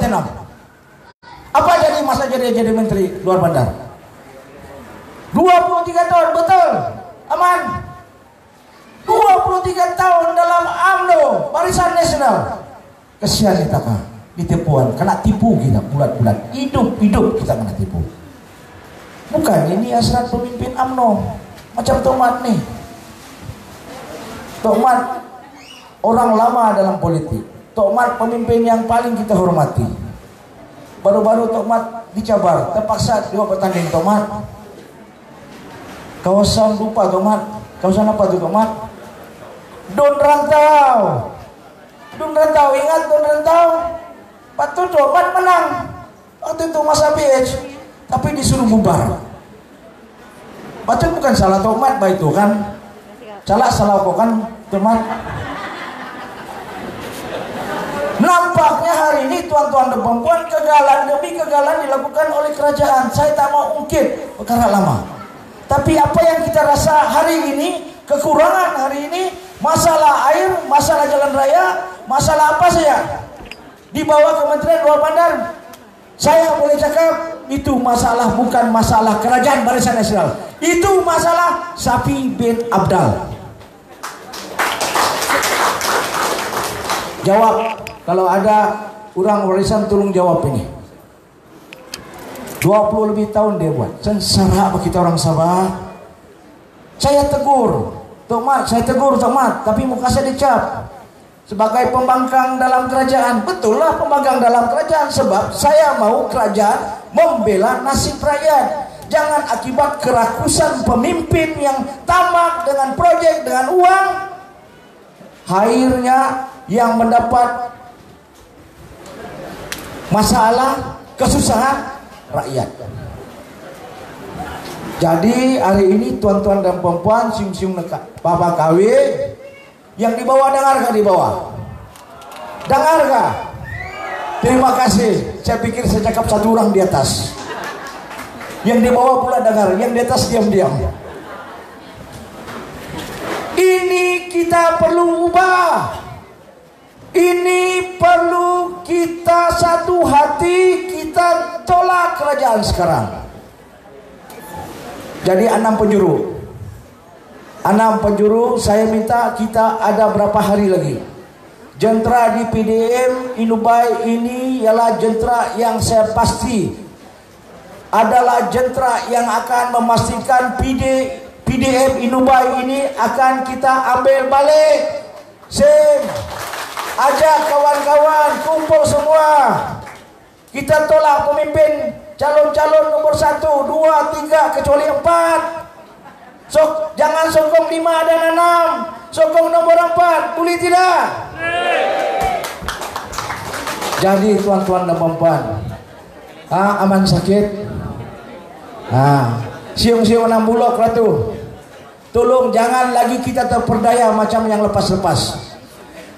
Vietnam. Apa jadi masa jadi menteri luar bandar? 23 tahun, betul? Aman? 23 tahun dalam UMNO, Barisan Nasional. Kesian kita kan, ditipuan, kena tipu kita bulat-bulat. Hidup kita kena tipu. Bukan ini hasrat pemimpin UMNO macam Tomat nih. Tomat orang lama dalam politik. Tomat pemimpin yang paling kita hormati. Baru-baru Tomat dicabar, terpaksa dia bertanding Tomat. Kawasan lupa Tomat, kawasan apa tuh Tomat? Don Rantau. Don Rantau, ingat Don Rantau? Patut Tomat menang waktu itu masa BH, tapi disuruh bubar. Patut bukan salah Tomat bah itu kan? Salah kok kan Tomat. Nampaknya hari ini tuan-tuan dan perempuan kegagalan demi kegagalan dilakukan oleh kerajaan. Saya tak mau ungkit perkara lama. Tapi apa yang kita rasa hari ini, kekurangan hari ini, masalah air, masalah jalan raya, masalah apa saja di bawah Kementerian Luar Bandar, saya boleh cakap itu masalah bukan masalah kerajaan Barisan Nasional. Itu masalah Sapi bin Abdal. Jawab, kalau ada orang warisan tolong jawab ini. 20 lebih tahun dia buat. Sengsara bagi kita orang Sabah. Saya tegur Tomat, tapi muka saya dicap sebagai pembangkang dalam kerajaan. Betul lah pembangkang dalam kerajaan, sebab saya mau kerajaan membela nasib rakyat. Jangan akibat kerakusan pemimpin yang tamak dengan proyek, dengan uang, akhirnya yang mendapat masalah, kesusahan rakyat. Jadi hari ini tuan-tuan dan perempuan, siung-siung bapak kawin yang di bawah, dengar di bawah? Dengar? Terima kasih. Saya pikir saya cakap satu orang di atas. Yang di bawah pula dengar, yang di atas diam-diam. Ini kita perlu ubah. Ini perlu kita satu hati, kita tolak kerajaan sekarang. Jadi 6 penjuru saya minta kita ada berapa hari lagi. Jentera di PDM Inubai ini ialah jentera yang saya pasti adalah jentera yang akan memastikan PDM Inubai ini akan kita ambil balik. Ajak kawan-kawan kumpul semua. Kita tolak pemimpin calon-calon nomor 1, 2, 3 kecuali 4. Jangan sokong 5 dan 6. Sokong nomor 4. Boleh tidak? Jadi tuan-tuan dan perempuan, aman sakit. Siung-siung 6 bulog ratu. Tolong jangan lagi kita terperdaya macam yang lepas-lepas.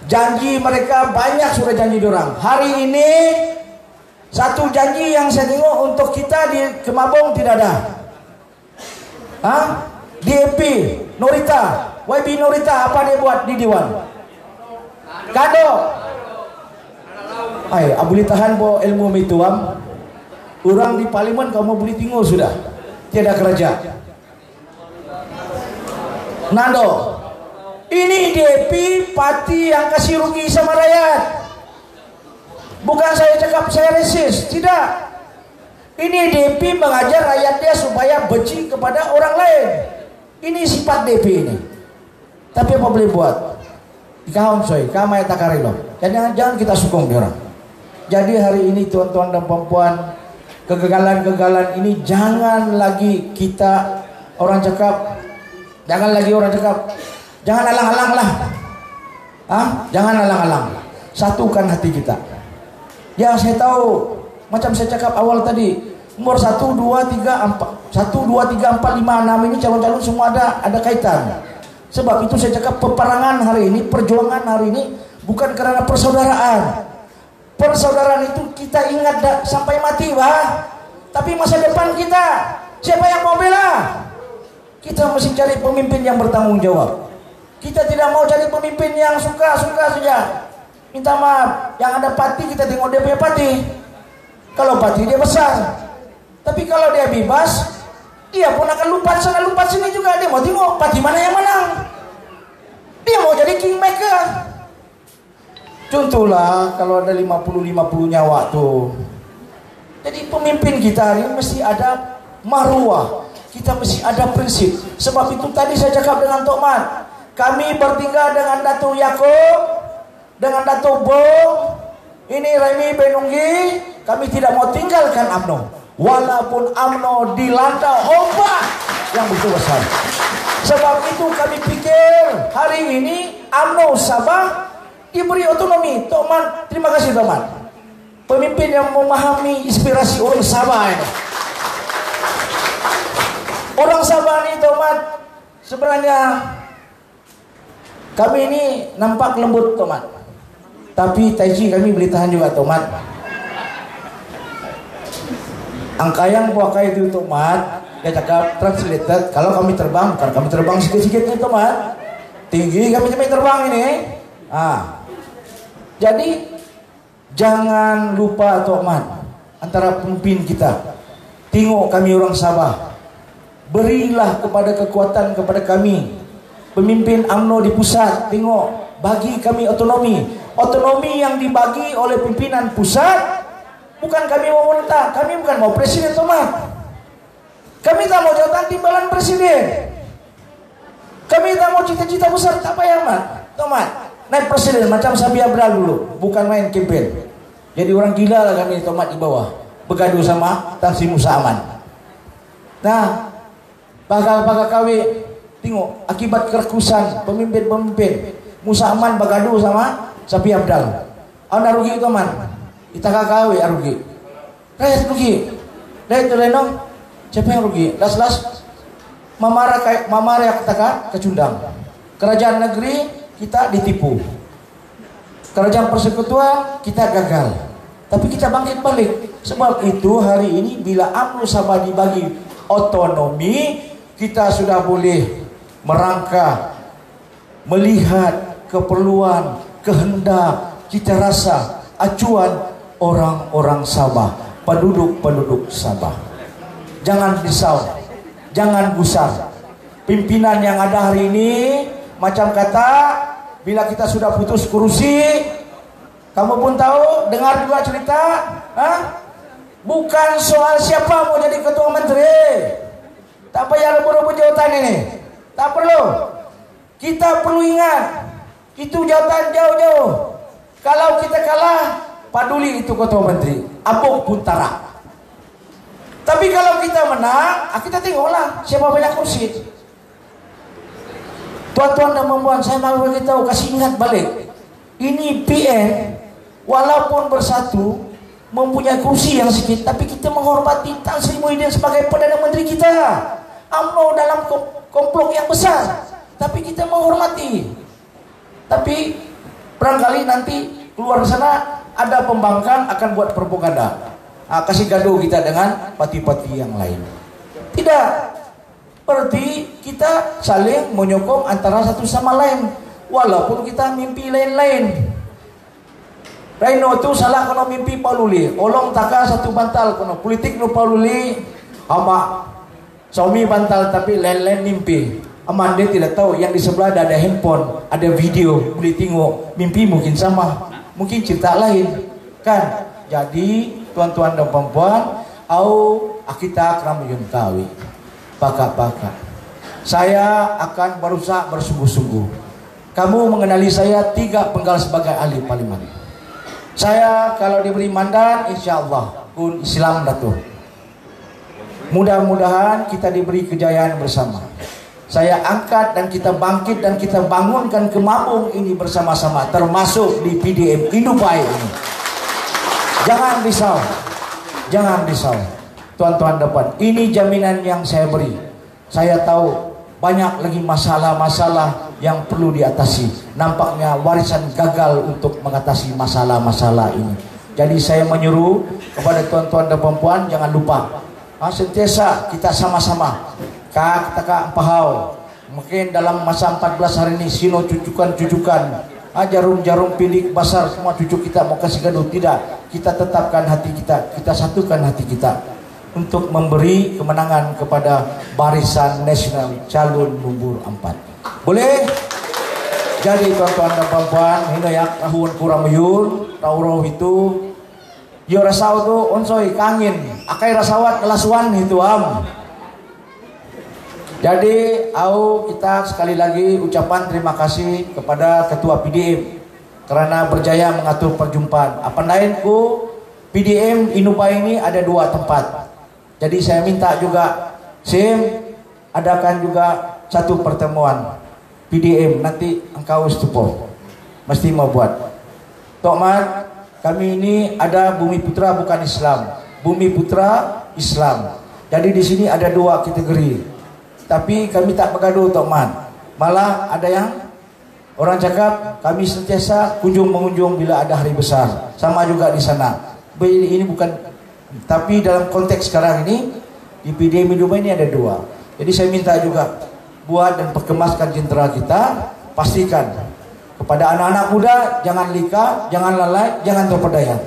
Janji mereka banyak sudah janji dorang. Hari ini satu janji yang saya tengok untuk kita di Kemabong tidak ada. DAP Norita, YB Norita apa dia buat di Dewan? Kado. Boleh tahan bo ilmu mituam. Orang di parlimen kamu boleh tengok sudah. Tiada kerja. Nando. Ini DAP parti yang kasih rugi sama rakyat. Bukan saya cakap saya resis, tidak. Ini DAP mengajar rakyat dia supaya benci kepada orang lain. Ini sifat DAP ini. Tapi apa boleh buat? Ikaon soy, kamay takarilo. Jangan kita sokong dia orang. Jadi hari ini tuan-tuan dan perempuan, kegagalan-kegagalan ini jangan lagi kita orang cakap, jangan alang-alang lah. Jangan alang-alang. Satukan hati kita. Ya saya tahu, macam saya cakap awal tadi, umur 1, 2, 3, 4 1, 2, 3, 4, 5, 6 ini calon-calon semua ada kaitan. Sebab itu saya cakap peperangan hari ini, perjuangan hari ini bukan karena persaudaraan. Persaudaraan itu kita ingat sampai mati tapi masa depan kita, siapa yang mau bela? Kita mesti cari pemimpin yang bertanggung jawab. Kita tidak mau cari pemimpin yang suka-suka saja. Minta maaf, yang ada pati kita tengok dia punya pati. Kalau pati dia besar. Tapi kalau dia bebas, dia pun akan lompat sana lompat sini juga. Dia mau tengok pati mana yang menang. Dia mau jadi kingmaker. Contohlah kalau ada 50-50 nyawa tuh. Jadi pemimpin kita hari ini mesti ada marwah. Kita mesti ada prinsip. Sebab itu tadi saya cakap dengan Tok Mat. Kami bertiga dengan Datuk Yaakob, dengan Datuk Bong, ini Remy Benunggi, kami tidak mau tinggalkan UMNO. Walaupun UMNO dilanda ombak yang begitu besar. Sebab itu kami pikir hari ini UMNO Sabah diberi otonomi. Tok Mat, terima kasih Tok Mat. Pemimpin yang memahami inspirasi orang Sabah ini. Orang Sabah ini Tok Mat, sebenarnya kami ini nampak lembut Tok Mat. Tapi taiji kami boleh tahan juga Tok Mat. Angkayang buakai itu Tok Mat, dia cakap translated, kalau kami terbang, bukan kami terbang sikit-sikit nih Tok Mat. Tinggi kami terbang ini. Jadi jangan lupa Tok Mat, antara pemimpin kita. Tengok kami orang Sabah. Berilah kepada kekuatan kepada kami. Pemimpin UMNO di pusat, tengok, bagi kami otonomi. Otonomi yang dibagi oleh pimpinan pusat, bukan kami mau minta, kami bukan mau presiden Tok Mat. Kami tak mau jabatan timbalan presiden. Kami tak mau cita-cita besar, tak payah Mat. Tok Mat, naik presiden macam Sabi Abral dulu, bukan main campaign. Jadi orang gila lah kami Tok Mat di bawah, bergaduh sama Tan Sri Musa Aman. Nah, bakal kawin, tengok akibat kerekusan pemimpin-pemimpin. Musa Aman bergaduh sama Sabi Abdal. Anda rugi Tok Mat. Kita kakawe rugi. Rakyat rugi. Rakyat tu renong. Siapa yang rugi? Las-las mamara kata kecundang. Kerajaan negeri kita ditipu. Kerajaan persekutuan kita gagal. Tapi kita bangkit balik. Sebab itu hari ini bila UMNO Sabah dibagi otonomi, kita sudah boleh merangka, melihat keperluan, kehendak, cita rasa, acuan orang-orang Sabah, penduduk-penduduk Sabah. Jangan risau, jangan gusar. Pimpinan yang ada hari ini macam kata, bila kita sudah putus kursi, kamu pun tahu, dengar juga cerita, bukan soal siapa mau jadi ketua menteri. Tak payah rebut-rebut jawatan ini. Tak perlu. Kita perlu ingat, itu jawatan jauh-jauh. Kalau kita kalah, paduli itu ketua menteri. Apung pun tarak. Tapi kalau kita menang, kita tengoklah siapa banyak kursi. Tuan-tuan dan puan-puan, saya mau beritahu, kasih ingat balik. Ini PN, walaupun bersatu, mempunyai kursi yang sedikit, tapi kita menghormati Tan Sri Muhyiddin sebagai Perdana Menteri kita. UMNO dalam komplok yang besar, tapi kita menghormati. Tapi barangkali nanti keluar sana ada pembangkang akan buat propaganda. Kasih gaduh kita dengan parti-parti yang lain. Tidak. Berarti kita saling menyokong antara satu sama lain, walaupun kita mimpi lain-lain. Reno itu salah kono mimpi Paululi, olong taka satu bantal kono politik no Paululi, ama suami bantal tapi lain-lain mimpi. Aman dia tidak tahu yang di sebelah ada handphone, ada video, boleh tengok. Mimpi mungkin sama, mungkin cerita lain, kan? Jadi tuan-tuan dan puan-puan, kita akan menyuntawi pakak-pakak. Saya akan berusaha bersungguh-sungguh. Kamu mengenali saya 3 penggal sebagai ahli parlimen. Saya kalau diberi mandat, insya Allah pun Islam datu. Mudah-mudahan kita diberi kejayaan bersama. Saya angkat dan kita bangkit dan kita bangunkan Kemabung ini bersama-sama, termasuk di PDM Indupai ini. Jangan risau, jangan risau, tuan-tuan dapat. Ini jaminan yang saya beri. Saya tahu banyak lagi masalah-masalah yang perlu diatasi. Nampaknya warisan gagal untuk mengatasi masalah-masalah ini. Jadi saya menyuruh kepada tuan-tuan dan puan-puan, jangan lupa, sentiasa kita sama-sama. Kak pahau, mungkin dalam masa 14 hari ini sino cucukan-cucukan jarum-jarum pilik besar semua cucu kita mau kasih gaduh. Tidak, kita tetapkan hati kita, kita satukan hati kita untuk memberi kemenangan kepada Barisan Nasional calon nomor 4. Boleh? Jadi tuan-tuan dan puan-puan, ini ya tahun kurang mayul, tauro itu yo rasau tu onsoi kangin, akai rasawat kelasuan itu am. Jadi kita sekali lagi ucapan terima kasih kepada Ketua PDM karena berjaya mengatur perjumpaan. Apa lain ku PDM Inupa ini ada 2 tempat. Jadi saya minta juga adakan juga satu pertemuan PDM nanti engkau setupo mesti mau buat. Tokmat, kami ini ada Bumi Putra bukan Islam, Bumi Putra Islam. Jadi di sini ada 2 kategori. Tapi kami tak bergaduh Tokmat. Malah ada yang orang cakap kami sentiasa mengunjung bila ada hari besar. Sama juga di sana. Ini bukan, tapi dalam konteks sekarang ini di PDM Inupa ini ada 2. Jadi saya minta juga buat dan perkemaskan jentera kita, pastikan kepada anak-anak muda jangan lika, jangan lalai, jangan terpedaya.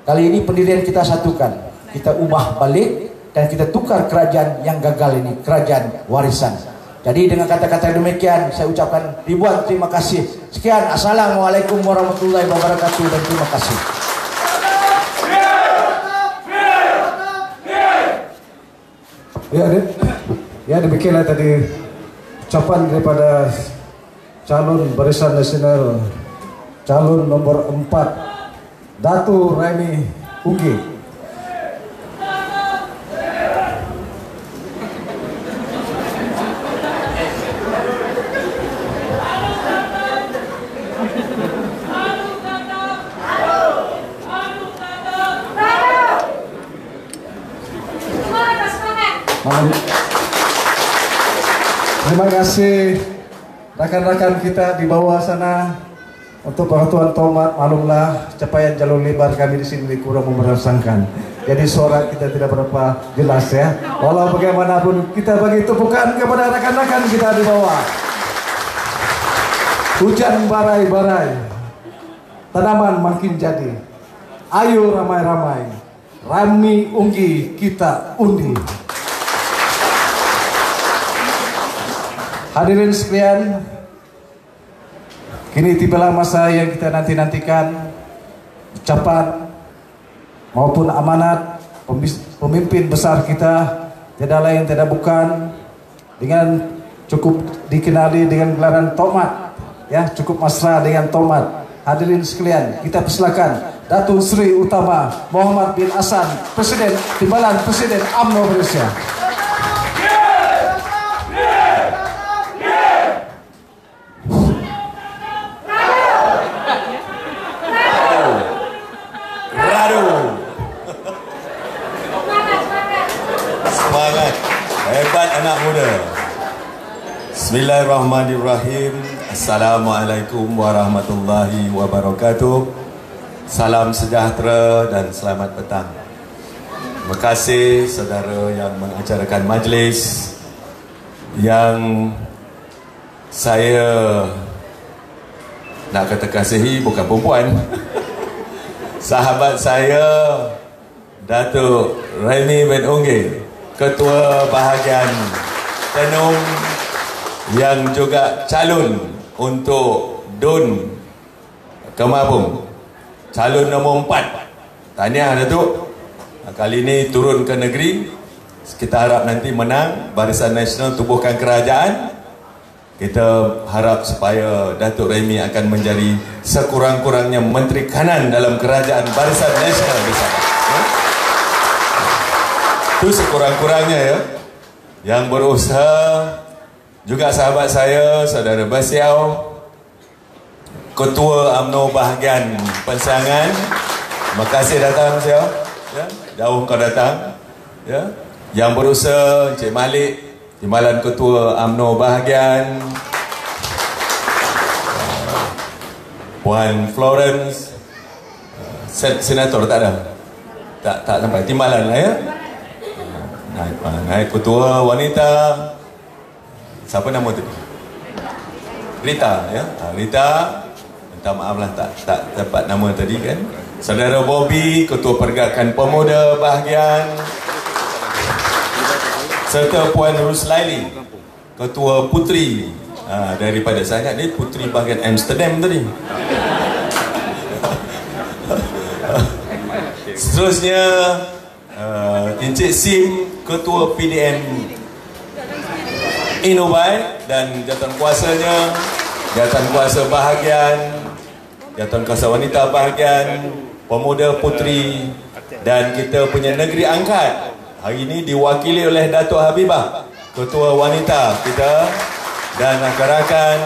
Kali ini pendirian kita satukan, kita ubah balik dan kita tukar kerajaan yang gagal ini, kerajaan warisan. Jadi dengan kata-kata demikian saya ucapkan ribuan terima kasih. Sekian, assalamualaikum warahmatullahi wabarakatuh dan terima kasih. Ya demikianlah tadi ucapan daripada calon Barisan Nasional calon nomor 4 Datu Raimi Unggi. Terima kasih rekan-rekan kita di bawah sana. Untuk Tuan Tomat, maklumlah capaian jalur lebar kami di sini kurang memerasakan. Jadi suara kita tidak berapa jelas ya. Walau bagaimanapun kita bagi tepukan kepada rekan-rekan kita di bawah. Hujan barai-barai, tanaman makin jadi. Ayo ramai-ramai, Raimi Unggi kita undi. Hadirin sekalian, kini tibalah masa yang kita nanti-nantikan. Ucapan maupun amanat pemimpin besar kita tidak lain tidak bukan dengan cukup dikenali dengan gelaran Tomat, ya cukup mesra dengan Tomat. Hadirin sekalian, kita persilakan Datuk Seri Utama Muhammad bin Hassan, Presiden Timbalan Presiden UMNO Malaysia. Anak muda. Bismillahirrahmanirrahim. Assalamualaikum warahmatullahi wabarakatuh. Salam sejahtera dan selamat petang. Terima kasih saudara yang mengacarakan majlis yang saya nak kata kasihi, bukan perempuan. Sahabat saya Datuk Raimi bin Unggi, Ketua Bahagian Tenung yang juga calon untuk DUN Kemabung, calon nombor 4. Tahniah Datuk, kali ini turun ke negeri. Kita harap nanti menang, Barisan Nasional tubuhkan kerajaan. Kita harap supaya Datuk Raimi akan menjadi sekurang-kurangnya Menteri Kanan dalam kerajaan Barisan Nasional bersama. Itu sekurang-kurangnya ya. Yang berusaha juga sahabat saya, Saudara Basiau, Ketua UMNO Bahagian Pensangan. Terima kasih datang Basiau, ya. Jauh kau datang, ya. Yang berusaha Encik Malik, Timbalan Ketua UMNO Bahagian, Puan Florence, Senator tak ada, tak sampai Timbalan lah ya. Naik Ketua Wanita, siapa nama tu? Rita, ya. Rita, minta maaf lah tak dapat nama tadi kan. Saudara Bobby, Ketua Pergerakan Pemuda bahagian, serta Puan Ruslaili, Ketua Puteri daripada saya ni Puteri bahagian Amsterdam tadi. Seterusnya Encik Sim, Ketua PDM Inubai, dan jawatankuasanya, jawatankuasa bahagian, jawatankuasa wanita bahagian, pemuda puteri, dan kita punya negeri angkat hari ini diwakili oleh Datuk Habibah, Ketua Wanita kita, dan rakan-rakan.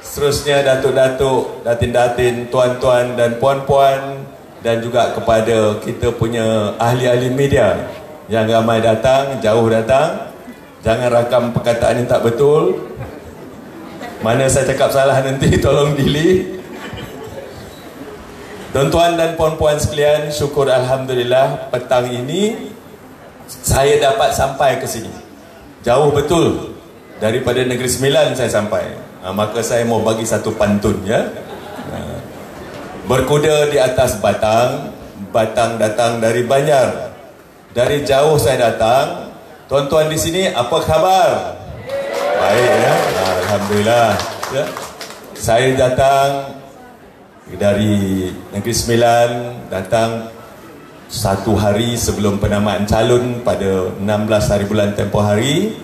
Seterusnya datuk-datuk, datin-datin, tuan-tuan dan puan-puan, dan juga kepada kita punya ahli-ahli media yang ramai datang, jauh datang. Jangan rakam perkataan yang tak betul. Mana saya cakap salah nanti tolong delete. Tuan-tuan dan puan-puan sekalian, syukur Alhamdulillah petang ini saya dapat sampai ke sini. Jauh betul daripada Negeri Sembilan saya sampai. Maka saya mau bagi satu pantun ya. Berkuda di atas batang, batang datang dari Banjar. Dari jauh saya datang. Tuan-tuan di sini apa khabar? Baik ya. Alhamdulillah ya. Saya datang dari Negeri Sembilan, datang satu hari sebelum penamaan calon pada 16 hari bulan tempoh hari,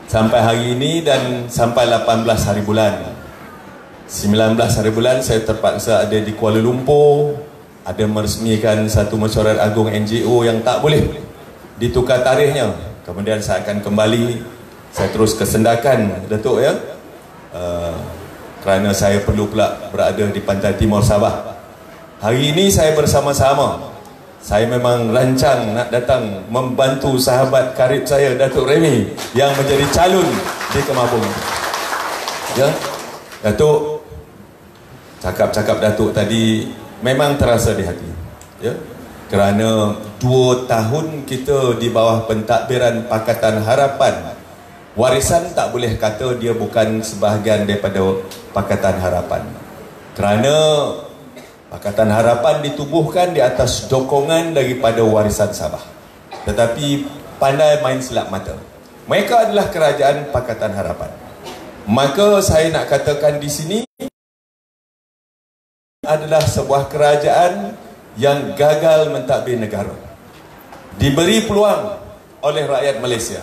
sampai hari ini, dan sampai 18 hari bulan. 19 hari bulan saya terpaksa ada di Kuala Lumpur, ada meresmikan satu mesyuarat agung NGO yang tak boleh ditukar tarikhnya. Kemudian saya akan kembali, saya terus ke Sendakan, Datuk ya, kerana saya perlu pula berada di Pantai Timur Sabah. Hari ini saya bersama-sama, saya memang rancang nak datang membantu sahabat karib saya Datuk Remy yang menjadi calon di Kemabung. Ya, Datuk, cakap-cakap Datuk tadi memang terasa di hati. Ya, kerana 2 tahun kita di bawah pentadbiran Pakatan Harapan, warisan tak boleh kata dia bukan sebahagian daripada Pakatan Harapan. Kerana Pakatan Harapan ditubuhkan di atas dokongan daripada warisan Sabah. Tetapi pandai main selap mata. Mereka adalah kerajaan Pakatan Harapan. Maka saya nak katakan di sini adalah sebuah kerajaan yang gagal mentadbir negara. Diberi peluang oleh rakyat Malaysia,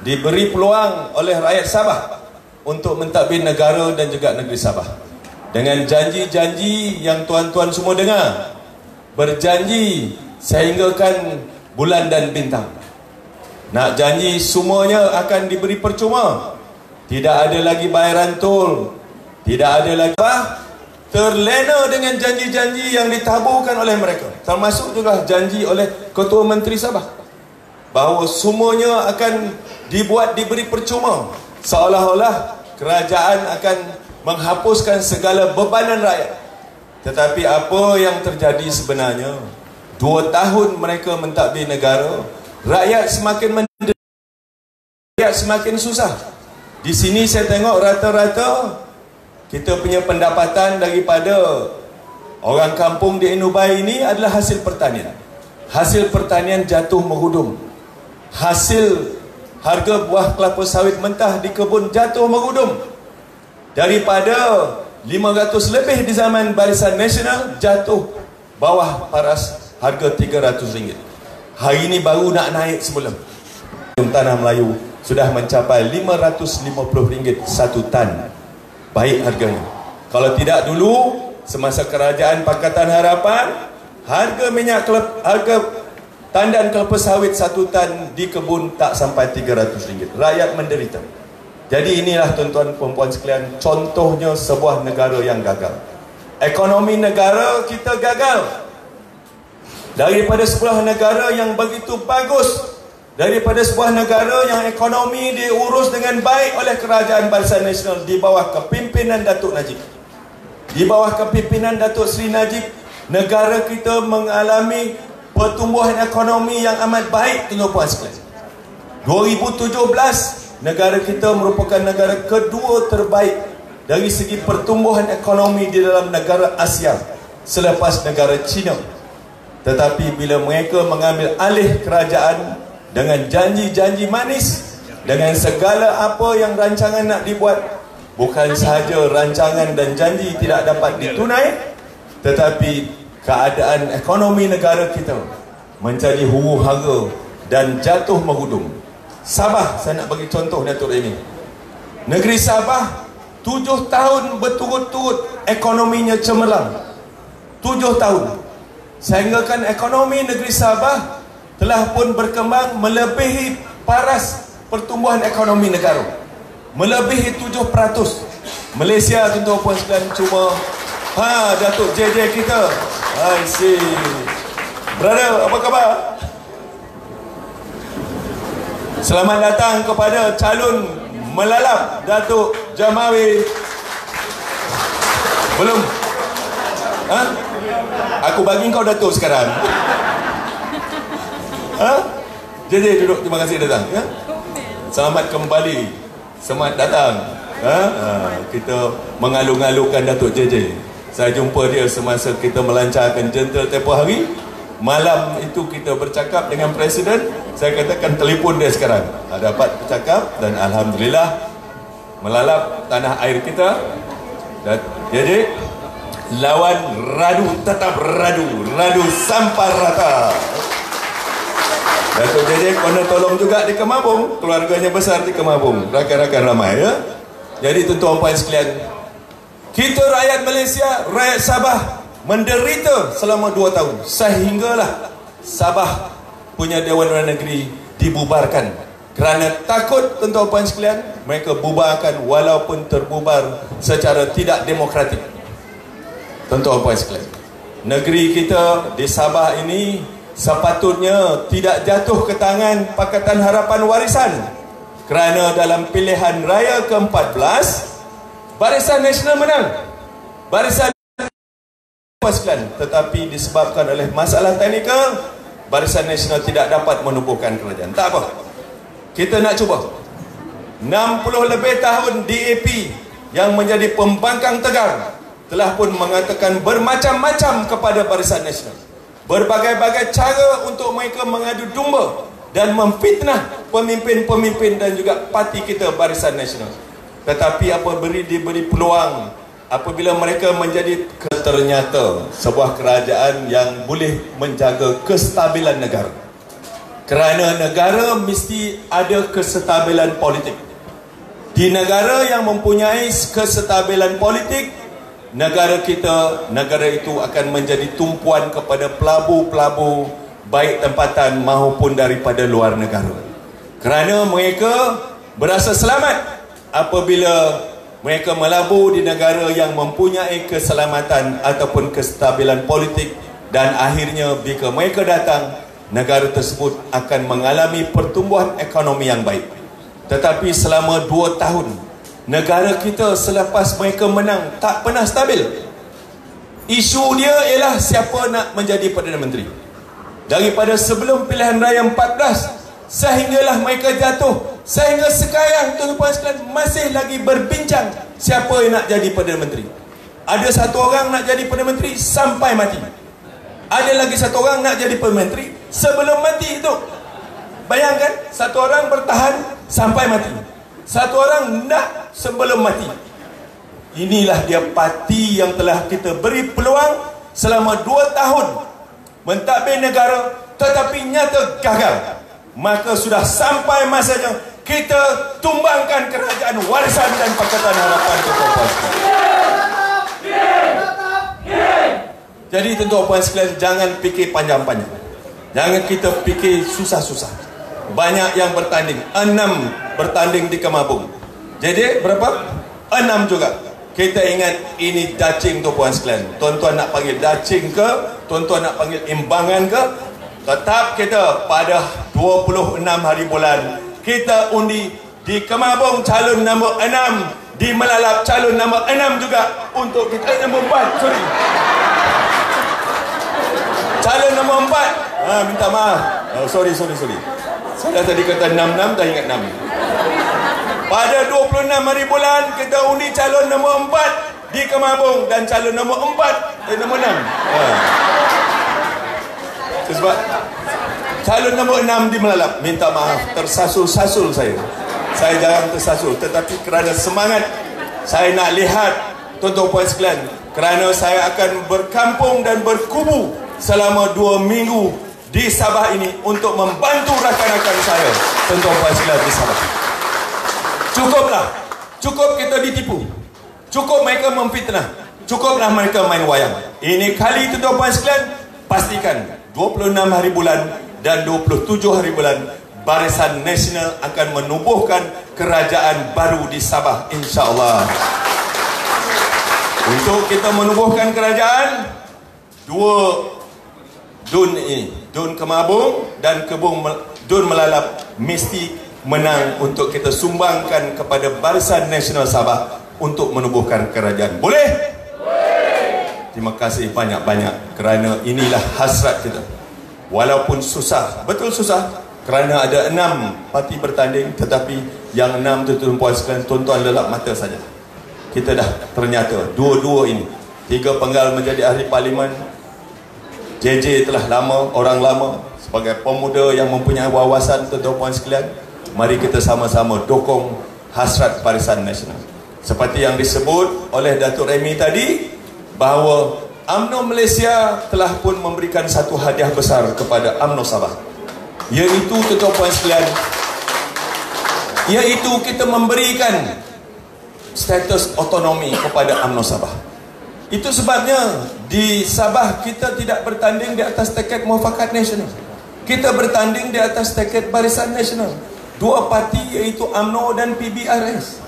diberi peluang oleh rakyat Sabah untuk mentadbir negara dan juga negeri Sabah, dengan janji-janji yang tuan-tuan semua dengar. Berjanji sehinggakan bulan dan bintang. Nak janji semuanya akan diberi percuma. Tidak ada lagi bayaran tol, tidak ada lagi terlena dengan janji-janji yang ditaburkan oleh mereka, termasuk juga janji oleh Ketua Menteri Sabah bahawa semuanya akan diberi percuma, seolah-olah kerajaan akan menghapuskan segala bebanan rakyat. Tetapi apa yang terjadi sebenarnya? 2 tahun mereka mentadbir negara, rakyat semakin menderita, rakyat semakin susah. Di sini saya tengok rata-rata kita punya pendapatan daripada orang kampung di Inubai ini adalah hasil pertanian. Hasil pertanian jatuh merudum. Hasil harga buah kelapa sawit mentah di kebun jatuh merudum. Daripada 500 lebih di zaman Barisan Nasional, jatuh bawah paras harga RM300. Hari ini baru nak naik semula. Tanah Melayu sudah mencapai RM550 satu tan. Baik harganya. Kalau tidak dulu, semasa kerajaan Pakatan Harapan, harga minyak harga tandan kelapa sawit satu tan di kebun tak sampai RM300. Rakyat menderita. Jadi inilah tuan-tuan perempuan sekalian, contohnya sebuah negara yang gagal. Ekonomi negara kita gagal. Daripada sebuah negara yang begitu bagus, daripada sebuah negara yang ekonomi diurus dengan baik oleh kerajaan Barisan Nasional di bawah kepimpinan Datuk Najib, di bawah kepimpinan Datuk Seri Najib, negara kita mengalami pertumbuhan ekonomi yang amat baik, tuan-tuan sekalian. 2017 negara kita merupakan negara kedua terbaik dari segi pertumbuhan ekonomi di dalam negara Asia selepas negara China. Tetapi bila mereka mengambil alih kerajaan dengan janji-janji manis, dengan segala apa yang rancangan nak dibuat, bukan sahaja rancangan dan janji tidak dapat ditunai, tetapi keadaan ekonomi negara kita menjadi huru-hara dan jatuh menghudung. Sabah, saya nak bagi contoh Datuk ini. Negeri Sabah 7 tahun berturut-turut ekonominya cemerlang. 7 tahun. Sehinggakan ekonomi negeri Sabah telah pun berkembang melebihi paras pertumbuhan ekonomi negara. Melebihi 7%. Malaysia, tuan-tuan puan sekalian, cuma Datuk JJ kita. I see. Brother, apa khabar? Selamat datang kepada calon melalap Datuk Jamawi. Belum? Aku bagi kau Datuk sekarang. JJ duduk, terima kasih datang. Selamat kembali. Selamat datang. Kita mengalu-ngalukan Datuk JJ. Saya jumpa dia semasa kita melancarkan jentera tempoh hari. Malam itu kita bercakap dengan Presiden. Saya katakan telefon dia sekarang. Dapat bercakap dan Alhamdulillah melalap tanah air kita. Dan JJ lawan radu tetap radu. Radu sampai rata. Datuk JJ kena tolong juga di Kemabung. Keluarganya besar di Kemabung. Rakan-rakan ramai ya. Jadi tuan-tuan puan sekalian, kita rakyat Malaysia, rakyat Sabah menderita selama 2 tahun. Sehinggalah Sabah punya Dewan Undangan Negeri dibubarkan. Kerana takut tuan-tuan puan sekalian, mereka bubarkan walaupun terbubar secara tidak demokratik. Tuan-tuan puan sekalian, negeri kita di Sabah ini sepatutnya tidak jatuh ke tangan Pakatan Harapan Warisan. Kerana dalam pilihan raya ke-14 Barisan Nasional menang. Barisan Nasional, tetapi disebabkan oleh masalah teknikal, Barisan Nasional tidak dapat menubuhkan kerajaan. Tak apa, kita nak cuba. 60 lebih tahun DAP yang menjadi pembangkang tegar telah pun mengatakan bermacam-macam kepada Barisan Nasional, berbagai-bagai cara untuk mereka mengadu domba dan memfitnah pemimpin-pemimpin dan juga parti kita Barisan Nasional. Tetapi diberi peluang apabila mereka menjadi, ternyata sebuah kerajaan yang boleh menjaga kestabilan negara. Kerana negara mesti ada kestabilan politik. Di negara yang mempunyai kestabilan politik, negara itu akan menjadi tumpuan kepada pelabu-pelabu baik tempatan maupun daripada luar negara. Kerana mereka berasa selamat apabila mereka melabur di negara yang mempunyai keselamatan ataupun kestabilan politik, dan akhirnya jika mereka datang, negara tersebut akan mengalami pertumbuhan ekonomi yang baik. Tetapi selama 2 tahun negara kita selepas mereka menang tak pernah stabil. Isu dia ialah siapa nak menjadi Perdana Menteri. Daripada sebelum pilihan raya 14 sehinggalah mereka jatuh, sehingga sekarang tuan-tuan sekalian masih lagi berbincang siapa yang nak jadi Perdana Menteri. Ada satu orang nak jadi Perdana Menteri sampai mati. Ada lagi satu orang nak jadi Perdana Menteri sebelum mati itu. Bayangkan, satu orang bertahan sampai mati, satu orang nak sebelum mati. Inilah dia parti yang telah kita beri peluang selama 2 tahun mentadbir negara, tetapi nyata gagal. Maka sudah sampai masanya kita tumbangkan kerajaan warisan dan Pakatan Harapan tuan-tuan sekalian. Jadi tuan-tuan puan sekalian, jangan fikir panjang-panjang. Jangan kita fikir susah-susah. Banyak yang bertanding, 6 bertanding di Kemabung. Jadi berapa? 6 juga. Kita ingat ini dacing tuan-puan sekalian. Tuan-tuan nak panggil dacing ke, tuan-tuan nak panggil imbangan ke, tetap kita pada 26 hari bulan kita undi di Kemabung calon nombor 6, di Melalap calon nombor 6 juga untuk kita nombor 4. Calon nombor 4. Minta maaf. Sorry. Saya tadi kata 66, dah ingat 6. Pada 26 hari bulan kita undi calon nombor 4 di Kemabung dan calon nombor 4 nombor 6. Sebab calon nombor 6 di Melalap, minta maaf tersasul-sasul saya. Saya jarang tersasul, tetapi kerana semangat saya nak lihat tuan-tuan puan sekalian, kerana saya akan berkampung dan berkubu selama 2 minggu di Sabah ini untuk membantu rakan-rakan saya, tuan-tuan puan sekalian di Sabah. Cukuplah, cukup kita ditipu, cukup mereka memfitnah, cukuplah mereka main wayang. Ini kali tuan-tuan puan sekalian, pastikan 26 hari bulan dan 27 hari bulan Barisan Nasional akan menubuhkan kerajaan baru di Sabah, insya-Allah. Untuk kita menubuhkan kerajaan, 2 Dun ini, Dun Kemabung dan Dun Melalap mesti menang untuk kita sumbangkan kepada Barisan Nasional Sabah untuk menubuhkan kerajaan. Boleh? Terima kasih banyak-banyak kerana inilah hasrat kita. Walaupun susah, betul susah, kerana ada 6 parti bertanding, tetapi yang 6 tuan-tuan puan sekalian, tuan-tuan lelap mata saja. Kita dah ternyata dua-dua ini, 3 penggal menjadi ahli parlimen. JJ telah lama, orang lama, sebagai pemuda yang mempunyai wawasan, tuan-tuan puan sekalian, mari kita sama-sama dukung hasrat Barisan Nasional. Seperti yang disebut oleh Datuk Remy tadi, bahawa UMNO Malaysia telah pun memberikan satu hadiah besar kepada UMNO Sabah, iaitu tuan-tuan puan sekalian, iaitu kita memberikan status otonomi kepada UMNO Sabah. Itu sebabnya di Sabah kita tidak bertanding di atas tiket Muafakat Nasional, kita bertanding di atas tiket Barisan Nasional. 2 parti iaitu UMNO dan PBRS.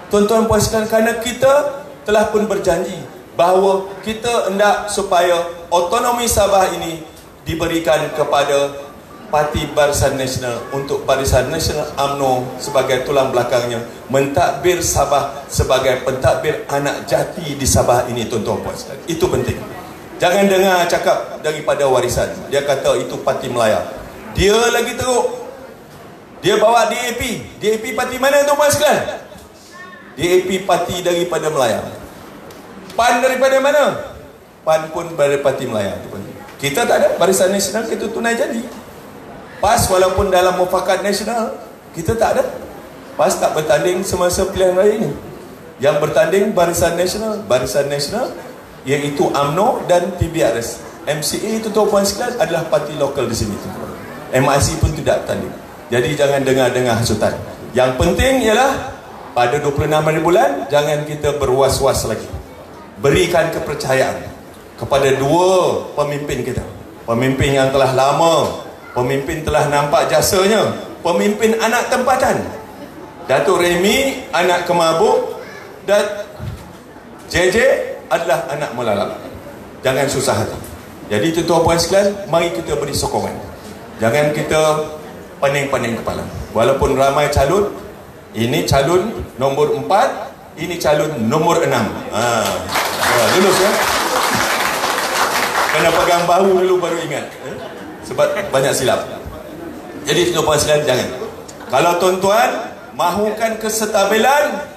Tuan-tuan puan sekalian, kerana kita telah pun berjanji bahawa kita hendak supaya otonomi Sabah ini diberikan kepada Parti Barisan Nasional, untuk Barisan Nasional UMNO sebagai tulang belakangnya mentadbir Sabah sebagai pentadbir anak jati di Sabah ini, tuan-tuan puan sekalian. Itu penting. Jangan dengar cakap daripada warisan, dia kata itu parti Melayu. Dia lagi teruk, dia bawa DAP. DAP parti mana, tuan-tuan sekalian? DAP parti daripada Melayu. PAN daripada mana? PAN pun dari parti Melayu. Kita tak ada Barisan Nasional, kita tunai jadi. PAS walaupun dalam Muafakat Nasional, kita tak ada. PAS tak bertanding semasa pilihan raya ini. Yang bertanding Barisan Nasional. Barisan Nasional iaitu UMNO dan PBRS. MCA itu tuan puan sekalian adalah parti lokal di sini. MIC pun tidak bertanding. Jadi jangan dengar-dengar hasutan. Yang penting ialah pada 26 hari bulan, jangan kita berwas-was lagi. Berikan kepercayaan kepada 2 pemimpin kita. Pemimpin yang telah lama, pemimpin telah nampak jasanya, pemimpin anak tempatan. Datuk Remy anak Kemabung dan JJ adalah anak Melalap. Jangan susah hati. Jadi tuan-tuan puan sekalian, mari kita beri sokongan. Jangan kita pening-pening kepala. Walaupun ramai calon, ini calon nombor 4, ini calon nombor 6. Lulus ya. Kena pegang bahu dulu baru ingat. Sebab banyak silap. Jadi tuan-tuan sekalian, jangan. Kalau tuan-tuan mahukan kestabilan,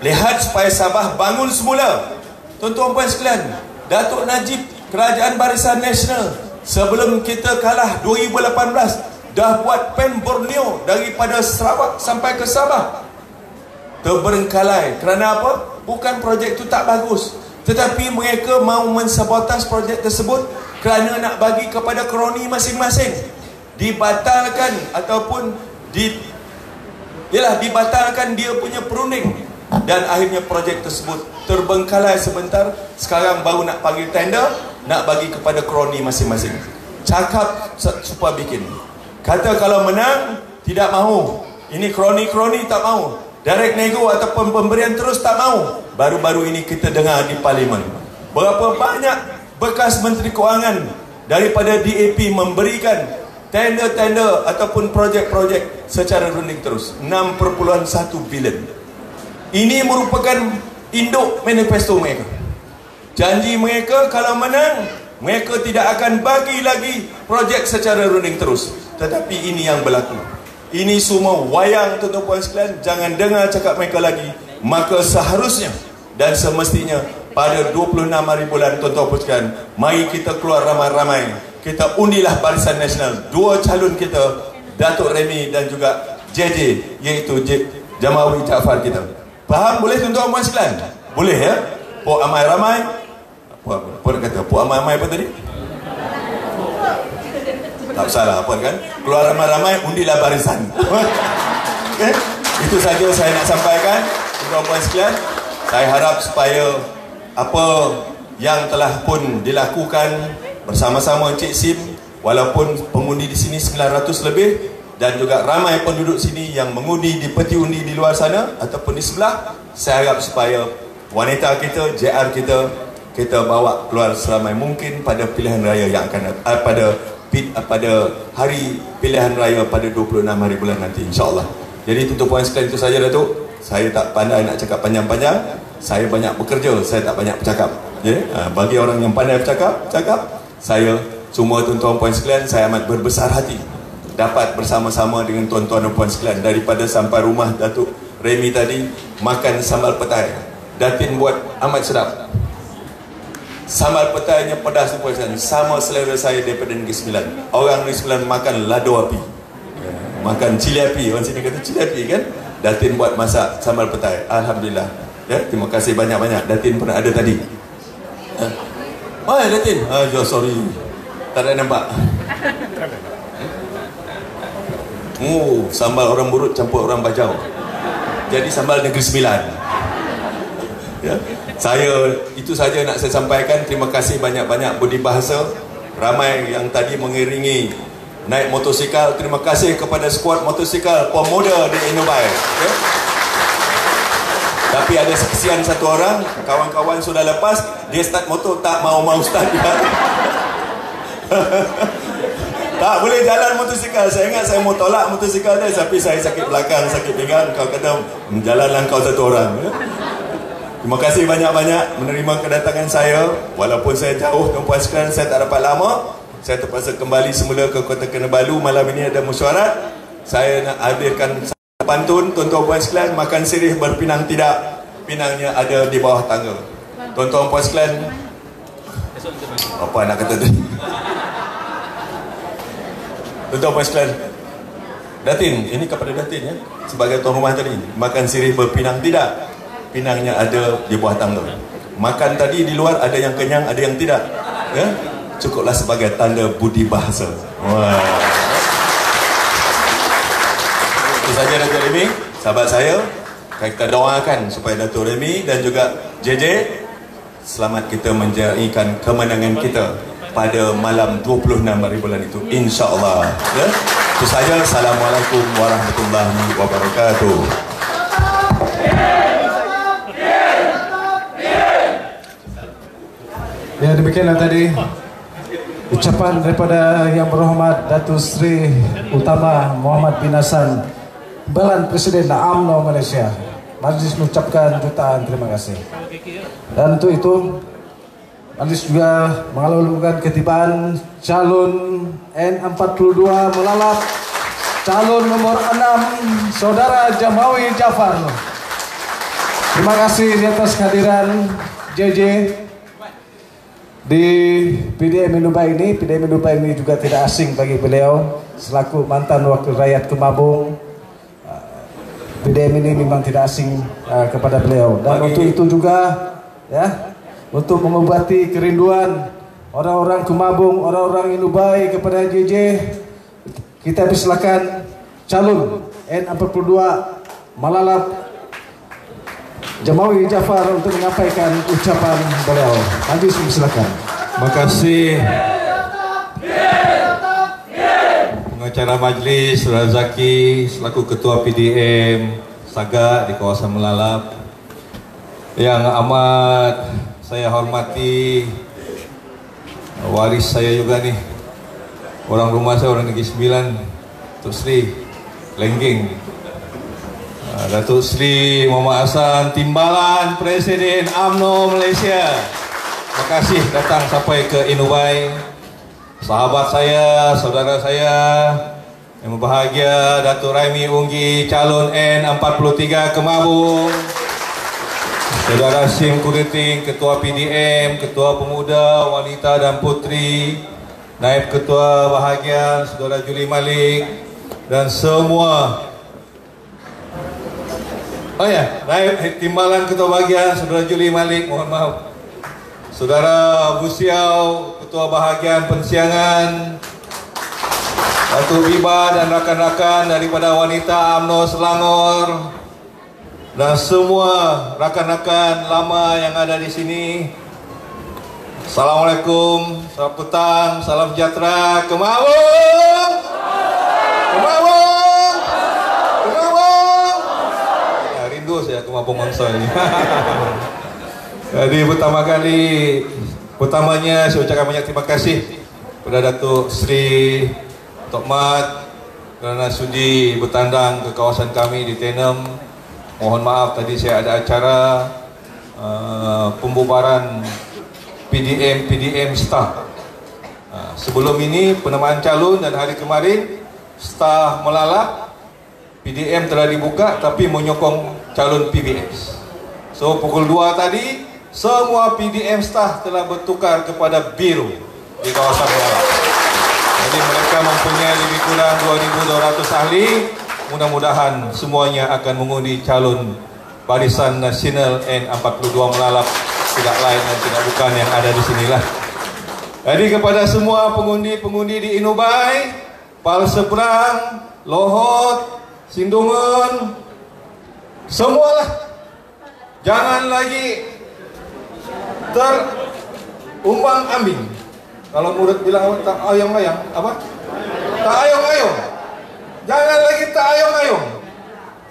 lihat supaya Sabah bangun semula. Tuan-tuan puan sekalian, Datuk Najib, Kerajaan Barisan Nasional, sebelum kita kalah 2018, dah buat pen Borneo daripada Sarawak sampai ke Sabah. Terbengkalai. Kerana apa? Bukan projek itu tak bagus, tetapi mereka mahu mensabotaj projek tersebut kerana nak bagi kepada kroni masing-masing. Dibatalkan ataupun dibatalkan dia punya perunding, dan akhirnya projek tersebut terbengkalai sebentar. Sekarang baru nak panggil tender, nak bagi kepada kroni masing-masing. Cakap supaya bikin. Kata kalau menang tidak mahu. Ini kroni-kroni tak mahu. Direct nego ataupun pemberian terus tak mahu. Baru-baru ini kita dengar di parlimen, berapa banyak bekas Menteri Kewangan daripada DAP memberikan tender-tender ataupun projek-projek secara runding terus. 6.1 bilion. Ini merupakan induk manifesto mereka. Janji mereka kalau menang, mereka tidak akan bagi lagi projek secara runding terus. Tetapi ini yang berlaku. Ini semua wayang tuan-tuan puan sekalian. Jangan dengar cakap mereka lagi. Maka seharusnya dan semestinya pada 26 hari bulan tuan-tuan puan sekalian, mari kita keluar ramai-ramai. Kita undilah Barisan Nasional. Dua calon kita, Datuk Remy dan juga JJ, iaitu Jamawi Jaafar kita. Faham boleh tuan-tuan puan sekalian? Boleh ya? Puak amai ramai. Puak kata puak amai apa tadi? Tak salah apa kan? Keluar ramai-ramai, undilah barisan. Okay? Itu saja saya nak sampaikan tuan-tuan puan sekalian. Saya harap supaya apa yang telah pun dilakukan bersama-sama Encik Sim, walaupun pengundi di sini 900 lebih dan juga ramai penduduk sini yang mengundi di peti undi di luar sana ataupun di sebelah, saya harap supaya wanita kita, JR kita bawa keluar seramai mungkin pada pilihan raya yang akan pada hari pilihan raya pada 26 hari bulan nanti, insyaAllah. Jadi tuan-tuan puan sekalian, itu saja Datuk. Saya tak pandai nak cakap panjang-panjang. Saya banyak bekerja, saya tak banyak bercakap. Bagi orang yang pandai bercakap, saya semua tuan-tuan puan sekalian, saya amat berbesar hati dapat bersama-sama dengan tuan-tuan dan puan sekalian. Daripada sampai rumah Datuk Remy tadi, makan sambal petai. Datin buat amat sedap. Sambal petainya pedas puan sekalian, sama selera saya daripada Negeri Sembilan. Orang Negeri Sembilan makan lado api, makan cili api. Orang sini kata cili api kan. Datin buat masak sambal petai. Alhamdulillah. Terima kasih banyak-banyak. Datin pernah ada tadi. Oh ya Datin. Sorry, tak ada nampak. Sambal orang Burut campur orang Bajau. Jadi sambal Negeri Sembilan. Ya. Itu saja nak saya sampaikan. Terima kasih banyak-banyak budi bahasa. Ramai yang tadi mengiringi naik motosikal. Terima kasih kepada skuad motosikal pemuda di Inubai. Okay? Tapi ada kesian satu orang, kawan-kawan sudah lepas, dia start motor tak mau start. Tak boleh jalan motosikal. Saya ingat saya mau tolak motosikal dia, tapi saya sakit belakang, sakit pinggang. Kau kata jalanlah kau satu orang. Terima kasih banyak-banyak menerima kedatangan saya. Walaupun saya jauh tuan-puan sekalian, saya tak dapat lama. Saya terpaksa kembali semula ke Kota Kinabalu. Malam ini ada mesyuarat. Saya nak hadirkan pantun. Tuan-tuan puan sekalian, makan sirih berpinang tidak, pinangnya ada di bawah tangga. Tuan-tuan puan sekalian, apa nak kata tu? Tuan-tuan puan sekalian, Datin, ini kepada Datin ya, sebagai tuan rumah tadi. Makan sirih berpinang tidak, pinangnya ada di bawah tangga. Makan tadi di luar, ada yang kenyang, ada yang tidak ya? Cukuplah sebagai tanda budi bahasa. Wah. Itu saja Datuk Remy, sahabat saya. Kita doakan supaya Datuk Remy dan juga JJ selamat kita menjadikan kemenangan kita pada malam 26 hari bulan itu, insya-Allah. Ya? Itu saja. Assalamualaikum warahmatullahi wabarakatuh. Ya, demikianlah tadi ucapan daripada Yang Berhormat Datuk Seri Utama Muhammad bin Hassan, Balan Presiden UMNO Malaysia. Majlis mengucapkan jutaan terima kasih. Dan untuk itu, majlis juga mengalu-alukan ketibaan calon N42 melalap calon nomor 6 Saudara Jamawi Jaafar. Terima kasih di atas kehadiran JJ di PDM Inubai ini. PDM Inubai ini juga tidak asing bagi beliau selaku mantan wakil rakyat Kemabung. PDM ini memang tidak asing kepada beliau. Dan untuk itu juga ya, untuk mengobati kerinduan orang-orang Kemabung, orang-orang Inubai kepada JJ, kita persilakan calon N42 melalap Jamawi Jaafar untuk menyampaikan ucapan beliau. Nanti silakan. Terima kasih pengacara majlis Saudara Zaki selaku ketua PDM Sagak di kawasan Melalap. Yang amat saya hormati waris saya juga nih, orang rumah saya orang Negeri Sembilan, Datuk Seri Lenggeng, Datuk Seri Muhammad Hassan, Timbalan Presiden UMNO Malaysia. Terima kasih datang sampai ke Inubai. Sahabat saya, saudara saya, Yang berbahagia Datuk Raimi Unggi, calon N43 Kemabung. Saudara Sim Kuriting, Ketua PDM, Ketua Pemuda, Wanita dan Putri, Naib Ketua Bahagian, Saudara Juli Malik, dan semua Naib Timbalan Ketua Bahagian, Saudara Juli Malik, mohon maaf. Saudara Busiau, Ketua Bahagian Pensiangan, Datuk Biba dan rakan-rakan daripada Wanita UMNO Selangor, dan semua rakan-rakan lama yang ada di sini. Assalamualaikum, selamat petang, salam sejahtera, Kemabung! Kemabung! Kemabung! Ya, rindu saya Kemabung Mangsa ini. Jadi pertamanya saya ucapkan banyak terima kasih kepada Datuk Sri Tok Mat kerana sudi bertandang ke kawasan kami di Tenem. Mohon maaf tadi saya ada acara pembubaran PDM staff. Sebelum ini penamaan calon dan hari kemarin staf melalap PDM telah dibuka tapi menyokong calon PBS. So pukul 2 tadi semua PDM staff telah bertukar kepada biru di kawasan melalap. Jadi mereka mempunyai lebih kurang 2,200 ahli. Mudah-mudahan semuanya akan mengundi calon Barisan Nasional N42 Melalap, tidak lain dan tidak bukan yang ada di sinilah. Jadi kepada semua pengundi-pengundi di Inubai, Pal Seberang, Lohot, Sindungun, semualah jangan lagi terumbang ambing. Kalau murid bilang tak ayong-ayong, apa? Tak ayong-ayong. Jangan lagi tak ayong-ayong.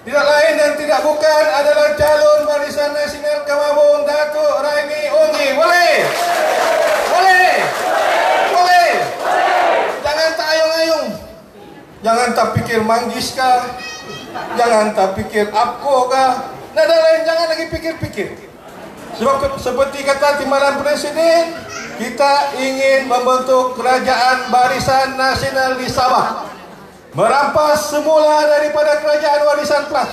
Tidak lain dan tidak bukan adalah calon Barisan Nasional Kemabung Datuk Raimi Unggi. Boleh? Boleh? Boleh? Jangan tak ayong-ayong. Jangan tak fikir manggis kah? Jangan tak fikir apko kah? Nada lain jangan lagi fikir-fikir. Sebab seperti kata Timbalan Presiden, kita ingin membentuk Kerajaan Barisan Nasional di Sabah, merampas semula daripada Kerajaan Warisan Plus.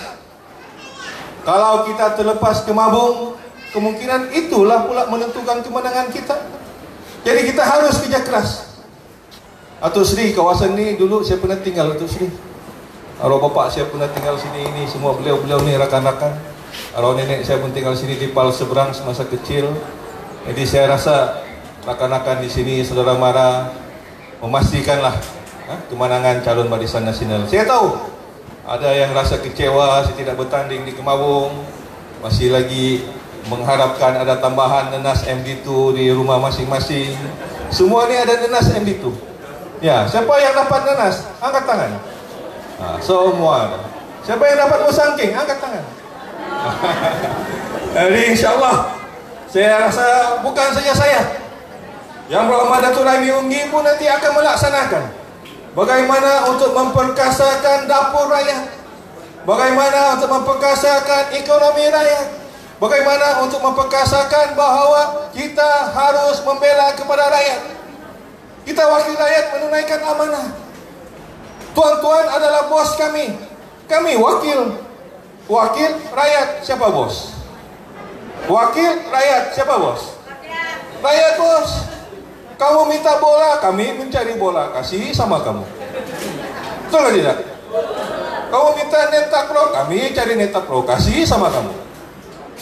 Kalau kita terlepas Kemabung, kemungkinan itulah pula menentukan kemenangan kita. Jadi kita harus kerja keras. Datuk Seri, kawasan ni dulu saya pernah tinggal, Datuk Seri. Arwah bapak saya pernah tinggal sini, ini semua beliau-beliau ni rakan-rakan. Arwah nenek saya pun tinggal sini di Pal Seberang semasa kecil. Jadi saya rasa rakan-rakan di sini, saudara mara, memastikanlah kemenangan calon Barisan Nasional. Saya tahu ada yang rasa kecewa saya tidak bertanding di Kemabung, masih lagi mengharapkan ada tambahan nenas MD2 di rumah masing-masing. Semua ni ada nenas MD2. Ya, siapa yang dapat nenas? Angkat tangan. Semua. Siapa yang dapat musangking? Angkat tangan. Jadi insyaAllah saya rasa bukan saja saya, Yang Berhormat Datuk Raimi Unggi pun nanti akan melaksanakan bagaimana untuk memperkasakan dapur rakyat, bagaimana untuk memperkasakan ekonomi rakyat, bagaimana untuk memperkasakan bahawa kita harus membela kepada rakyat. Kita wakil rakyat menunaikan amanah. Tuan-tuan adalah bos kami. Kami wakil rakyat. Siapa bos? Wakil rakyat. Siapa bos? Rakyat bos. Kamu minta bola, kami mencari bola, kasih sama kamu. Betul atau tidak? Kamu minta neta pro, kami cari neta pro, kasih sama kamu.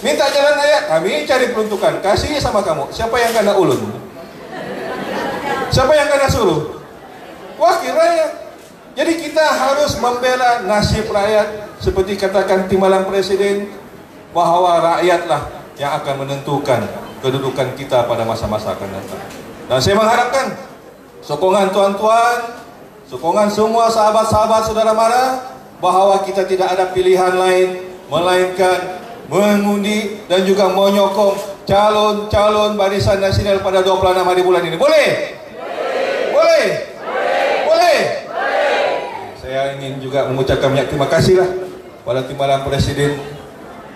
Minta jalan raya, kami cari peruntukan, kasih sama kamu. Siapa yang kena ulun? Siapa yang kena suruh? Wakil rakyat. Jadi kita harus membela nasib rakyat, seperti katakan Timbalan Presiden, bahawa rakyatlah yang akan menentukan kedudukan kita pada masa-masa akan datang. Dan saya mengharapkan sokongan tuan-tuan, sokongan semua sahabat-sahabat saudara mara, bahawa kita tidak ada pilihan lain melainkan mengundi dan juga menyokong calon-calon Barisan Nasional pada 26 hari bulan ini. Boleh? Boleh? Boleh? Saya ingin juga mengucapkan banyak terima kasihlah pada Timbalan Presiden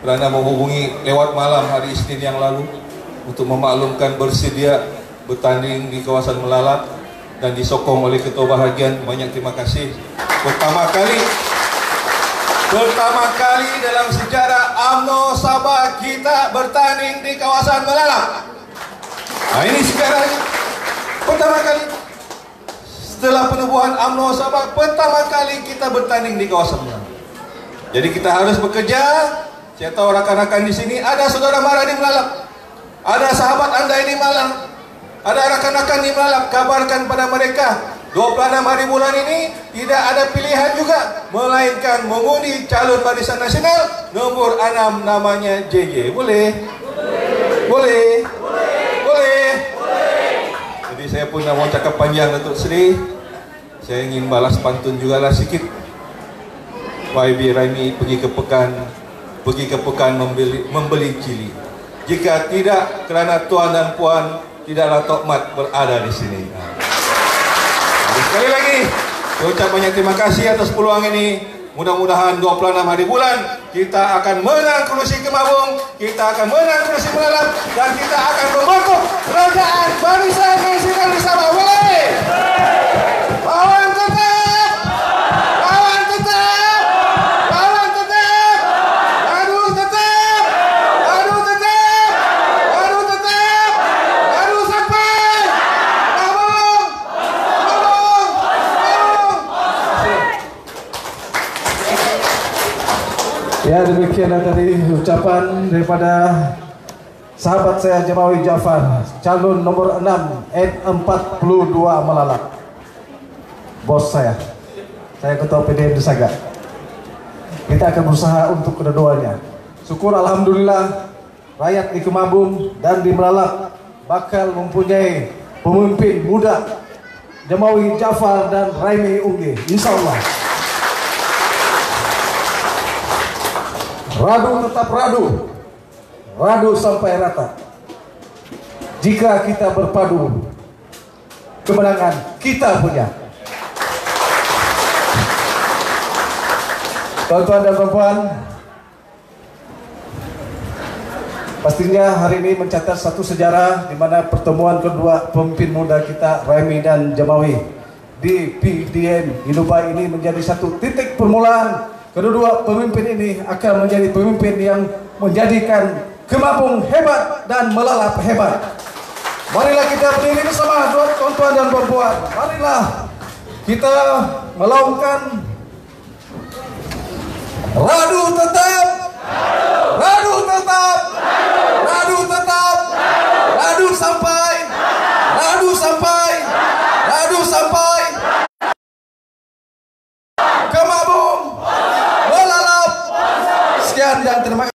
kerana menghubungi lewat malam hari Isnin yang lalu untuk memaklumkan bersedia bertanding di kawasan Melalap dan disokong oleh Ketua Bahagian. Banyak terima kasih. Pertama kali dalam sejarah UMNO Sabah kita bertanding di kawasan Melalak. Nah, ini sekarang pertama kali setelah penubuhan UMNO Sabah, pertama kali kita bertanding di kawasan Melalak. Jadi kita harus bekerja. Saya tahu rakan-rakan di sini ada saudara mara di Melalak, ada sahabat anda di Malang, ada rakan-rakan di Melalak. Kabarkan pada mereka 26 hari bulan ini tidak ada pilihan juga, melainkan mengundi calon Barisan Nasional nomor 6 namanya JJ. Boleh? Boleh? Boleh? Jadi saya pun nak mau cakap panjang Datuk Seri. Saya ingin balas pantun juga lah sikit. YB Raimi pergi ke pekan membeli cili. Jika tidak kerana tuan dan puan, tidaklah Tok Mat berada di sini. Sekali lagi, saya ucap banyak terima kasih atas peluang ini. Mudah-mudahan 26 hari bulan kita akan menang kursi Kemabung, kita akan menang kursi Melalak, dan kita akan membentuk kerajaan Barisan Nasional bersama. Boleh? Lawan tetap! Lawan tetap! Lawan tetap! Gaduh tetap! Gaduh tetap! Gaduh tetap! Gaduh sampai! Kemabung! Ya, demikian tadi ucapan daripada sahabat saya Jamawi Jafar, calon nomor 6 N42 Melalak. Bos saya Ketua PDM Desaga. Kita akan berusaha untuk kedua-duanya. Syukur alhamdulillah rakyat di Kemabung dan di Melalak bakal mempunyai pemimpin muda Jamawi Jafar dan Raimi Ungge, insyaallah. Radu tetap radu, radu sampai rata. Jika kita berpadu, kemenangan kita punya. Tuan-tuan dan perempuan, pastinya hari ini mencatat satu sejarah di mana pertemuan kedua pemimpin muda kita, Raimi dan Jamawi, di PDM Hidupa ini menjadi satu titik permulaan. Kedua pemimpin ini akan menjadi pemimpin yang menjadikan Kemabung hebat dan Melalak hebat. Marilah kita berdiri bersama tuan-tuan dan perempuan. Marilah kita melaungkan radu tetap, radu tetap,